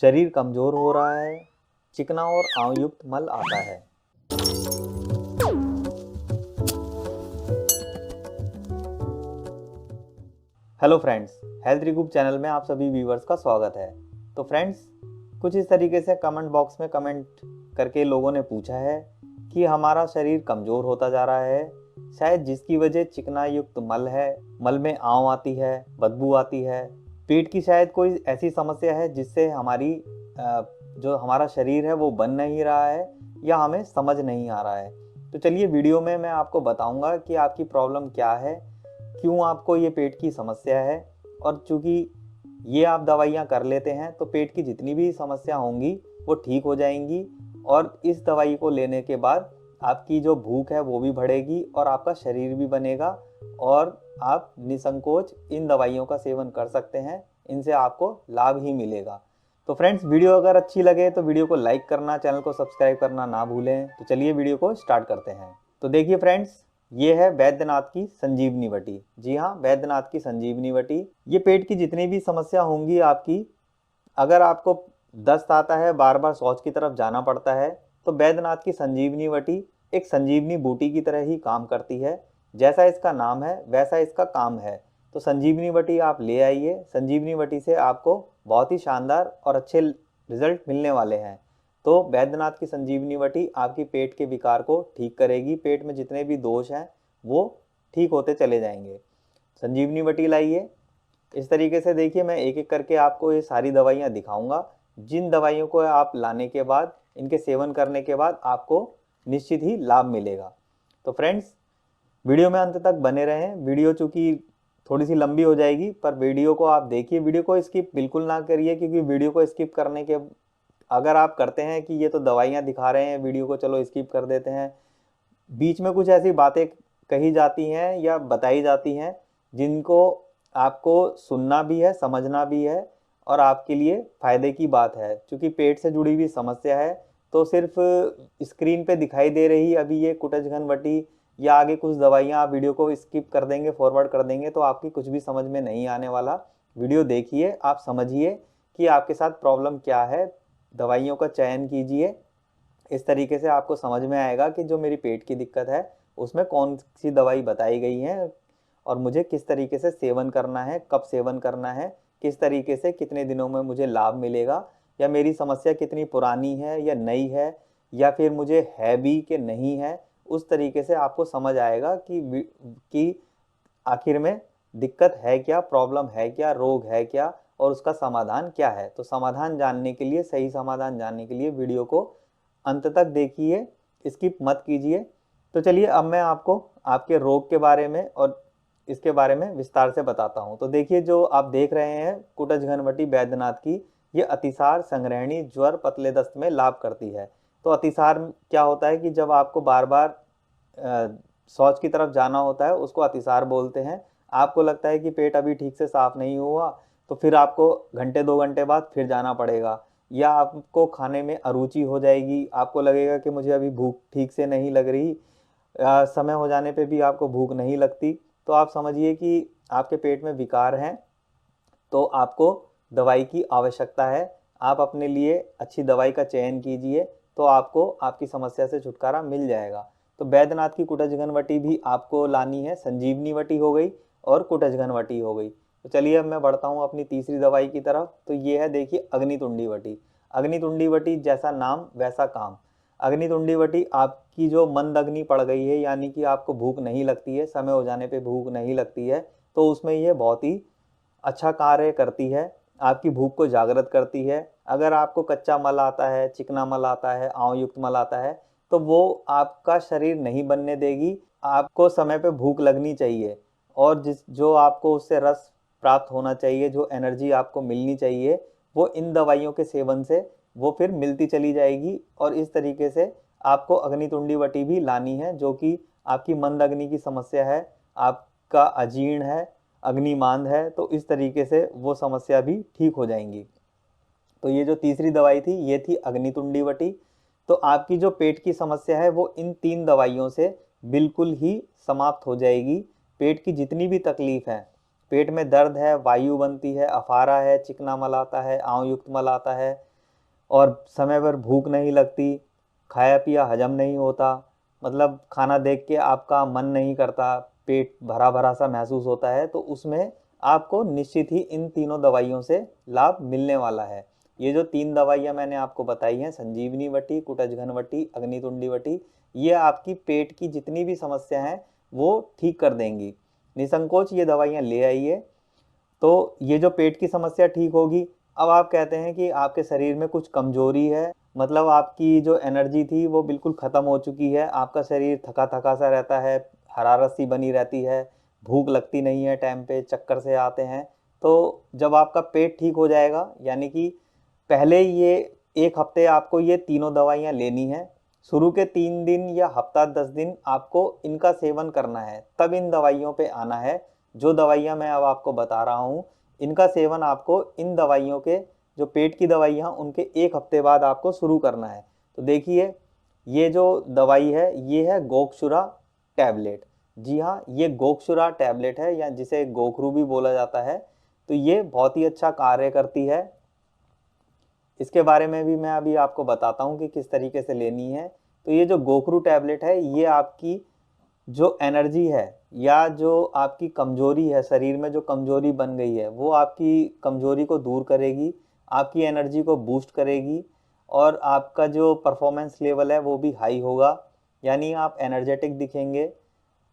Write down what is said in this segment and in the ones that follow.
शरीर कमजोर हो रहा है, चिकना और आंव युक्त मल आता है। Hello friends, health recoup channel में आप सभी व्यूवर्स का स्वागत है। तो फ्रेंड्स, कुछ इस तरीके से कमेंट बॉक्स में कमेंट करके लोगों ने पूछा है कि हमारा शरीर कमज़ोर होता जा रहा है, शायद जिसकी वजह चिकना युक्त मल है, मल में आंव आती है, बदबू आती है, पेट की शायद कोई ऐसी समस्या है जिससे जो हमारा शरीर है वो बन नहीं रहा है या हमें समझ नहीं आ रहा है। तो चलिए वीडियो में मैं आपको बताऊंगा कि आपकी प्रॉब्लम क्या है, क्यों आपको ये पेट की समस्या है। और चूंकि ये आप दवाइयाँ कर लेते हैं तो पेट की जितनी भी समस्या होंगी वो ठीक हो जाएंगी, और इस दवाई को लेने के बाद आपकी जो भूख है वो भी बढ़ेगी और आपका शरीर भी बनेगा, और आप निसंकोच इन दवाइयों का सेवन कर सकते हैं। इनसे आपको लाभ ही मिलेगा। तो फ्रेंड्स, वीडियो अगर अच्छी लगे तो वीडियो को लाइक करना, चैनल को सब्सक्राइब करना ना भूलें। तो चलिए वीडियो को स्टार्ट करते हैं। तो देखिए फ्रेंड्स, ये है वैद्यनाथ की संजीवनी वटी। जी हाँ, वैद्यनाथ की संजीवनी वटी। ये पेट की जितनी भी समस्या होंगी आपकी, अगर आपको दस्त आता है, बार बार शौच की तरफ जाना पड़ता है, तो वैद्यनाथ की संजीवनी वटी एक संजीवनी बूटी की तरह ही काम करती है। जैसा इसका नाम है वैसा इसका काम है। तो संजीवनी वटी आप ले आइए। संजीवनी वटी से आपको बहुत ही शानदार और अच्छे रिजल्ट मिलने वाले हैं। तो वैद्यनाथ की संजीवनी वटी आपकी पेट के विकार को ठीक करेगी। पेट में जितने भी दोष हैं वो ठीक होते चले जाएंगे। संजीवनी वटी लाइए। इस तरीके से देखिए, मैं एक एक करके आपको ये सारी दवाइयाँ दिखाऊंगा, जिन दवाइयों को आप लाने के बाद, इनके सेवन करने के बाद आपको निश्चित ही लाभ मिलेगा। तो फ्रेंड्स, वीडियो में अंत तक बने रहें। वीडियो चूँकि थोड़ी सी लंबी हो जाएगी, पर वीडियो को आप देखिए। वीडियो को स्किप बिल्कुल ना करिए, क्योंकि वीडियो को स्किप करने के अगर आप करते हैं कि ये तो दवाइयाँ दिखा रहे हैं, वीडियो को चलो स्किप कर देते हैं, बीच में कुछ ऐसी बातें कही जाती हैं या बताई जाती हैं जिनको आपको सुनना भी है, समझना भी है, और आपके लिए फ़ायदे की बात है। क्योंकि पेट से जुड़ी हुई समस्या है, तो सिर्फ स्क्रीन पे दिखाई दे रही अभी ये कुटज घनवटी या आगे कुछ दवाइयाँ आप वीडियो को स्किप कर देंगे, फॉरवर्ड कर देंगे, तो आपकी कुछ भी समझ में नहीं आने वाला। वीडियो देखिए, आप समझिए कि आपके साथ प्रॉब्लम क्या है, दवाइयों का चयन कीजिए। इस तरीके से आपको समझ में आएगा कि जो मेरी पेट की दिक्कत है उसमें कौन सी दवाई बताई गई है, और मुझे किस तरीके से सेवन करना है, कब सेवन करना है, किस तरीके से कितने दिनों में मुझे लाभ मिलेगा, या मेरी समस्या कितनी पुरानी है या नई है, या फिर मुझे है भी कि नहीं है। उस तरीके से आपको समझ आएगा कि आखिर में दिक्कत है क्या, प्रॉब्लम है क्या, रोग है क्या, और उसका समाधान क्या है। तो समाधान जानने के लिए, सही समाधान जानने के लिए वीडियो को अंत तक देखिए, स्किप मत कीजिए। तो चलिए अब मैं आपको आपके रोग के बारे में और इसके बारे में विस्तार से बताता हूँ। तो देखिए, जो आप देख रहे हैं कुटज घनवटी वैद्यनाथ की, ये अतिसार, संग्रहणी, ज्वर, पतले दस्त में लाभ करती है। तो अतिसार क्या होता है कि जब आपको बार बार शौच की तरफ जाना होता है, उसको अतिसार बोलते हैं। आपको लगता है कि पेट अभी ठीक से साफ नहीं हुआ, तो फिर आपको घंटे 2 घंटे बाद फिर जाना पड़ेगा, या आपको खाने में अरुचि हो जाएगी, आपको लगेगा कि मुझे अभी भूख ठीक से नहीं लग रही, समय हो जाने पे भी आपको भूख नहीं लगती। तो आप समझिए कि आपके पेट में विकार हैं, तो आपको दवाई की आवश्यकता है। आप अपने लिए अच्छी दवाई का चयन कीजिए, तो आपको आपकी समस्या से छुटकारा मिल जाएगा। तो बैद्यनाथ की कुटज घनवटी भी आपको लानी है। संजीवनी वटी हो गई और कुटज घनवटी हो गई। तो चलिए अब मैं बढ़ता हूँ अपनी तीसरी दवाई की तरफ। तो ये है, देखिए, अग्नितुंडी वटी। अग्नितुंडी वटी जैसा नाम वैसा काम। अग्नितुंडी वटी आपकी जो मंद अग्नि पड़ गई है, यानी कि आपको भूख नहीं लगती है, समय हो जाने पे भूख नहीं लगती है, तो उसमें ये बहुत ही अच्छा कार्य करती है। आपकी भूख को जागृत करती है। अगर आपको कच्चा मल आता है, चिकना मल आता है, आंव युक्त मल आता है, तो वो आपका शरीर नहीं बनने देगी। आपको समय पे भूख लगनी चाहिए, और जो आपको उससे रस प्राप्त होना चाहिए, जो एनर्जी आपको मिलनी चाहिए, वो इन दवाइयों के सेवन से वो फिर मिलती चली जाएगी। और इस तरीके से आपको अग्नितुंडी वटी भी लानी है, जो कि आपकी मंद अग्नि की समस्या है, आपका अजीर्ण है, अग्निमांद है, तो इस तरीके से वो समस्या भी ठीक हो जाएंगी। तो ये जो तीसरी दवाई थी, ये थी अग्नितुंडी वटी। तो आपकी जो पेट की समस्या है वो इन 3 दवाइयों से बिल्कुल ही समाप्त हो जाएगी। पेट की जितनी भी तकलीफ है, पेट में दर्द है, वायु बनती है, अफारा है, चिकना मल आता है, आंव युक्त मल आता है और समय पर भूख नहीं लगती, खाया पिया हजम नहीं होता, मतलब खाना देख के आपका मन नहीं करता, पेट भरा भरा सा महसूस होता है, तो उसमें आपको निश्चित ही इन तीनों दवाइयों से लाभ मिलने वाला है। ये जो 3 दवाइयाँ मैंने आपको बताई हैं, संजीवनी वटी, कुटजघन वटी, अग्नितुंडी वटी, ये आपकी पेट की जितनी भी समस्या हैं वो ठीक कर देंगी। निसंकोच ये दवाइयाँ ले आइए। तो ये जो पेट की समस्या ठीक होगी, अब आप कहते हैं कि आपके शरीर में कुछ कमजोरी है, मतलब आपकी जो एनर्जी थी वो बिल्कुल ख़त्म हो चुकी है, आपका शरीर थका थका सा रहता है, हरारत सी बनी रहती है, भूख लगती नहीं है टाइम पे, चक्कर से आते हैं। तो जब आपका पेट ठीक हो जाएगा, यानी कि पहले ये 1 हफ्ते आपको ये तीनों दवाइयाँ लेनी है। शुरू के 3 दिन या हफ्ता 10 दिन आपको इनका सेवन करना है, तब इन दवाइयों पे आना है। जो दवाइयाँ मैं अब आपको बता रहा हूँ, इनका सेवन आपको इन दवाइयों के, जो पेट की दवाइयाँ उनके 1 हफ्ते बाद आपको शुरू करना है। तो देखिए, ये जो दवाई है ये है गोक्षुरा टैबलेट। जी हाँ, ये गोक्षुरा टैबलेट है, या जिसे गोखरू भी बोला जाता है। तो ये बहुत ही अच्छा कार्य करती है। इसके बारे में भी मैं अभी आपको बताता हूँ कि किस तरीके से लेनी है। तो ये जो गोखरू टैबलेट है, ये आपकी जो एनर्जी है या जो आपकी कमजोरी है, शरीर में जो कमजोरी बन गई है, वो आपकी कमजोरी को दूर करेगी, आपकी एनर्जी को बूस्ट करेगी और आपका जो परफॉर्मेंस लेवल है वो भी हाई होगा, यानी आप एनर्जेटिक दिखेंगे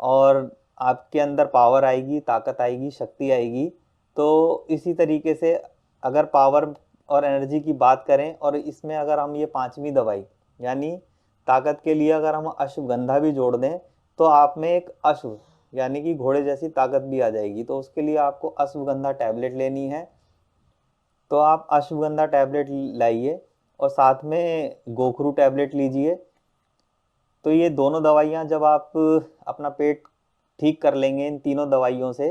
और आपके अंदर पावर आएगी, ताकत आएगी, शक्ति आएगी। तो इसी तरीके से अगर पावर और एनर्जी की बात करें, और इसमें अगर हम ये 5वीं दवाई यानी ताकत के लिए अगर हम अश्वगंधा भी जोड़ दें, तो आप में एक अश्व यानी कि घोड़े जैसी ताकत भी आ जाएगी। तो उसके लिए आपको अश्वगंधा टैबलेट लेनी है। तो आप अश्वगंधा टैबलेट लाइए और साथ में गोखरू टैबलेट लीजिए। तो ये दोनों दवाइयाँ जब आप अपना पेट ठीक कर लेंगे इन तीनों दवाइयों से,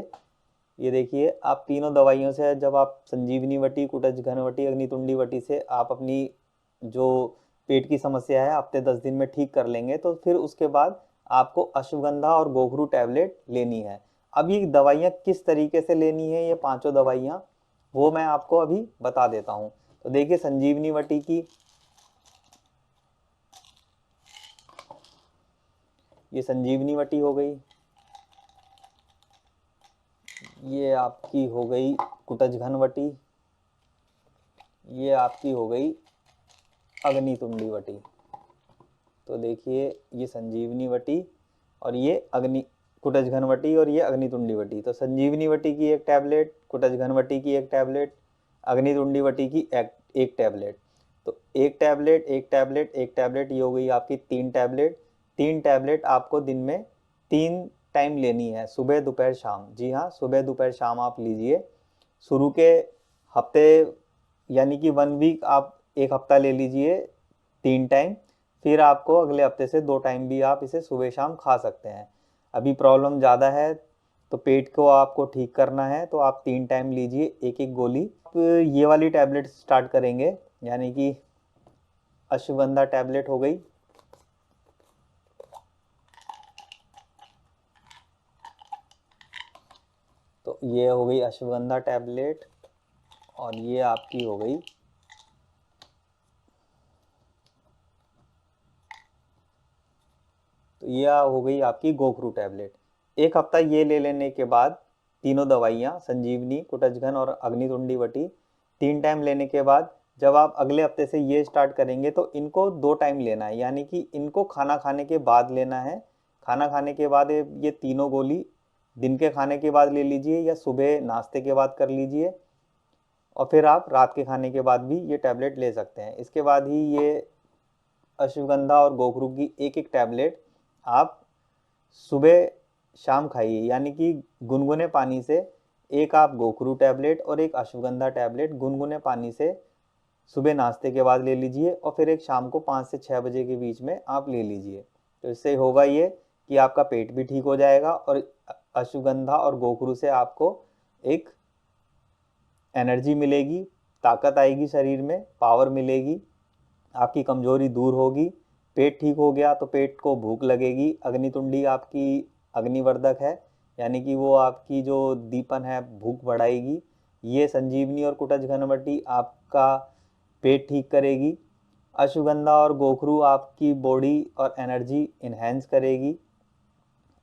ये देखिए, आप तीनों दवाइयों से जब आप संजीवनी वटी, कुटजघन वटी, अग्नितुंडी वटी से आप अपनी जो पेट की समस्या है हफ्ते 10 दिन में ठीक कर लेंगे, तो फिर उसके बाद आपको अश्वगंधा और गोखरू टैबलेट लेनी है। अब ये दवाइयाँ किस तरीके से लेनी है, ये 5 दवाइयाँ, वो मैं आपको अभी बता देता हूँ। तो देखिए, संजीवनी वटी की, ये संजीवनी वटी हो गई, ये आपकी हो गई कुटजघन वटी, ये आपकी हो गई अग्नितुंडी वटी। तो देखिए, ये संजीवनी वटी और ये कुटजघन वटी और ये अग्नितुंडी वटी। तो संजीवनी वटी की 1 टैबलेट, कुटजघन वटी की 1 टैबलेट, अग्नितुंडी वटी की एक टैबलेट। तो 1 टैबलेट, 1 टैबलेट, 1 टैबलेट, ये हो गई आपकी 3 टैबलेट। 3 टैबलेट आपको दिन में 3 टाइम लेनी है, सुबह दोपहर शाम। जी हाँ, सुबह दोपहर शाम आप लीजिए। शुरू के हफ्ते यानी कि 1 वीक आप 1 हफ्ता ले लीजिए 3 टाइम, फिर आपको अगले हफ्ते से 2 टाइम भी आप इसे सुबह शाम खा सकते हैं। अभी प्रॉब्लम ज़्यादा है तो पेट को आपको ठीक करना है, तो आप 3 टाइम लीजिए 1-1 गोली। आप ये वाली टैबलेट स्टार्ट करेंगे, यानी कि अश्वगंधा टैबलेट हो गई, तो ये हो गई अश्वगंधा टैबलेट और ये आपकी हो गई तो ये हो गई आपकी गोखरू टैबलेट। 1 हफ्ता ये ले लेने के बाद तीनों दवाइयाँ संजीवनी, कुटजघन और अग्नितुंडी वटी 3 टाइम लेने के बाद जब आप अगले हफ्ते से ये स्टार्ट करेंगे तो इनको 2 टाइम लेना है, यानी कि इनको खाना खाने के बाद लेना है। खाना खाने के बाद ये तीनों गोली दिन के खाने के बाद ले लीजिए या सुबह नाश्ते के बाद कर लीजिए, और फिर आप रात के खाने के बाद भी ये टैबलेट ले सकते हैं। इसके बाद ही ये अश्वगंधा और गोखरू की 1-1 टैबलेट आप सुबह शाम खाइए, यानी कि गुनगुने पानी से एक आप गोखरू टैबलेट और एक अश्वगंधा टैबलेट गुनगुने पानी से सुबह नाश्ते के बाद ले लीजिए, और फिर एक शाम को 5 से 6 बजे के बीच में आप ले लीजिए। तो इससे होगा ये कि आपका पेट भी ठीक हो जाएगा और अश्वगंधा और गोखरू से आपको एक एनर्जी मिलेगी, ताकत आएगी शरीर में, पावर मिलेगी, आपकी कमजोरी दूर होगी। पेट ठीक हो गया तो पेट को भूख लगेगी। अग्नितुंडी आपकी अग्निवर्धक है, यानी कि वो आपकी जो दीपन है, भूख बढ़ाएगी। ये संजीवनी और कुटज घनवटी आपका पेट ठीक करेगी। अश्वगंधा और गोखरू आपकी बॉडी और एनर्जी इन्हेंस करेगी,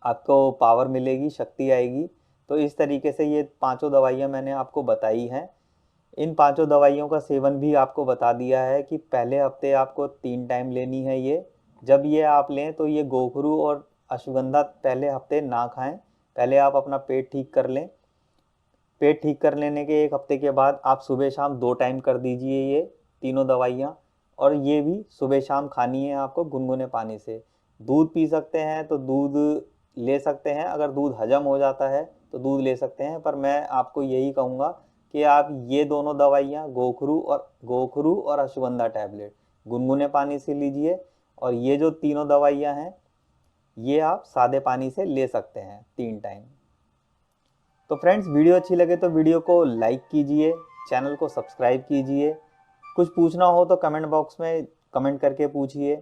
आपको पावर मिलेगी, शक्ति आएगी। तो इस तरीके से ये पांचों दवाइयाँ मैंने आपको बताई हैं। इन पांचों दवाइयों का सेवन भी आपको बता दिया है कि पहले हफ्ते आपको 3 टाइम लेनी है ये। जब ये आप लें तो ये गोखरू और अश्वगंधा पहले हफ्ते ना खाएं, पहले आप अपना पेट ठीक कर लें। पेट ठीक कर लेने के 1 हफ्ते के बाद आप सुबह शाम 2 टाइम कर दीजिए ये तीनों दवाइयाँ। और ये भी सुबह शाम खानी है आपको गुनगुने पानी से। दूध पी सकते हैं तो दूध ले सकते हैं, अगर दूध हजम हो जाता है तो दूध ले सकते हैं, पर मैं आपको यही कहूँगा कि आप ये दोनों दवाइयाँ गोखरू और अश्वगंधा टैबलेट गुनगुने पानी से लीजिए। और ये जो तीनों दवाइयाँ हैं ये आप सादे पानी से ले सकते हैं 3 टाइम। तो फ्रेंड्स, वीडियो अच्छी लगे तो वीडियो को लाइक कीजिए, चैनल को सब्सक्राइब कीजिए। कुछ पूछना हो तो कमेंट बॉक्स में कमेंट करके पूछिए।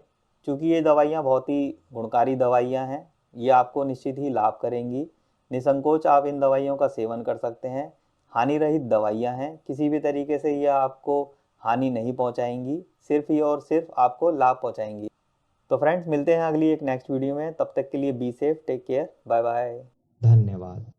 क्योंकि ये दवाइयाँ बहुत ही गुणकारी दवाइयाँ हैं, ये आपको निश्चित ही लाभ करेंगी। निसंकोच आप इन दवाइयों का सेवन कर सकते हैं। हानि रहित दवाइयाँ हैं, किसी भी तरीके से ये आपको हानि नहीं पहुँचाएंगी, सिर्फ ही और सिर्फ आपको लाभ पहुँचाएंगी। तो फ्रेंड्स, मिलते हैं अगली एक नेक्स्ट वीडियो में। तब तक के लिए be safe, take care, bye bye. धन्यवाद।